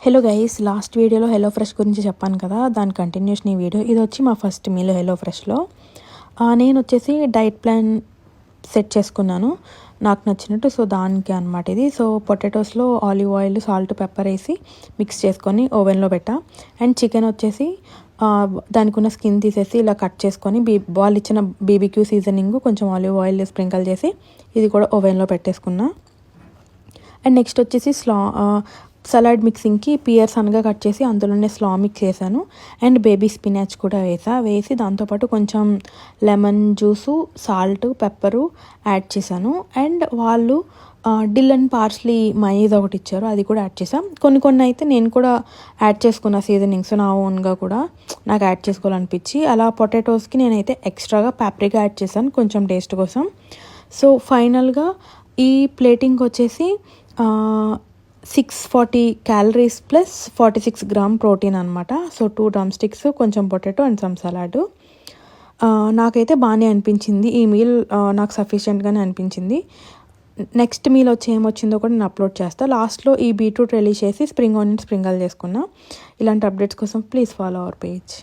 Hello guys, last వీడియోలో hello fresh గురించి చెప్పాను కదా, దాని కంటిన్యూషన్ ఈ వీడియో. ఇది వచ్చి మా ఫస్ట్ మీల్ హెలో ఫ్రెష్లో. నేను వచ్చేసి డైట్ ప్లాన్ సెట్ చేసుకున్నాను నాకు నచ్చినట్టు. సో దానికి అనమాట ఇది. సో పొటాటోస్లో ఆలివ్ ఆయిల్, సాల్ట్, పెప్పర్ వేసి మిక్స్ చేసుకొని ఓవెన్లో పెట్టా. అండ్ చికెన్ వచ్చేసి దానికి ఉన్న స్కిన్ తీసేసి ఇలా కట్ చేసుకొని వాళ్ళు ఇచ్చిన బీబీక్యూ సీజనింగ్ కొంచెం ఆలివ్ ఆయిల్ స్ప్రింకల్ చేసి ఇది కూడా ఓవెన్లో పెట్టేసుకున్నా. అండ్ నెక్స్ట్ వచ్చేసి సలాడ్ మిక్సింగ్కి పియర్స్ అనగా కట్ చేసి అందులోనే స్లా మిక్స్ చేశాను. అండ్ బేబీ స్పినాచ్ కూడా వేసి దాంతోపాటు కొంచెం lemon juice, salt, pepper add చేశాను. అండ్ వాళ్ళు డిల్ అండ్ పార్స్లీ మైనీస్ ఒకటి ఇచ్చారు, అది కూడా యాడ్ చేసాం. కొన్ని అయితే నేను కూడా యాడ్ చేసుకున్న సీజనింగ్స్ నా ఓన్గా కూడా నాకు యాడ్ చేసుకోవాలనిపించి. అలా పొటాటోస్కి నేనైతే ఎక్స్ట్రాగా పాప్రికా యాడ్ చేశాను కొంచెం టేస్ట్ కోసం. సో ఫైనల్గా ఈ ప్లేటింగ్ వచ్చేసి 640 క్యాలరీస్ ప్లస్ 46 గ్రామ్ ప్రోటీన్ అనమాట. సో 2 డ్రమ్ స్టిక్స్, కొంచెం పొటాటో అండ్ సమ్ సలాడ్. నాకైతే బాగానే అనిపించింది ఈ మీల్, నాకు సఫిషియెంట్గానే అనిపించింది. నెక్స్ట్ మీల్ వచ్చి ఏమొచ్చిందో కూడా నేను అప్లోడ్ చేస్తాను. లాస్ట్లో ఈ బీట్రూట్ రిలీజ్ చేసి స్ప్రింగ్ ఆనియన్ స్ప్రింకల్ చేసుకున్నా. ఇలాంటి అప్డేట్స్ కోసం ప్లీజ్ ఫాలో అవర్ పేజ్.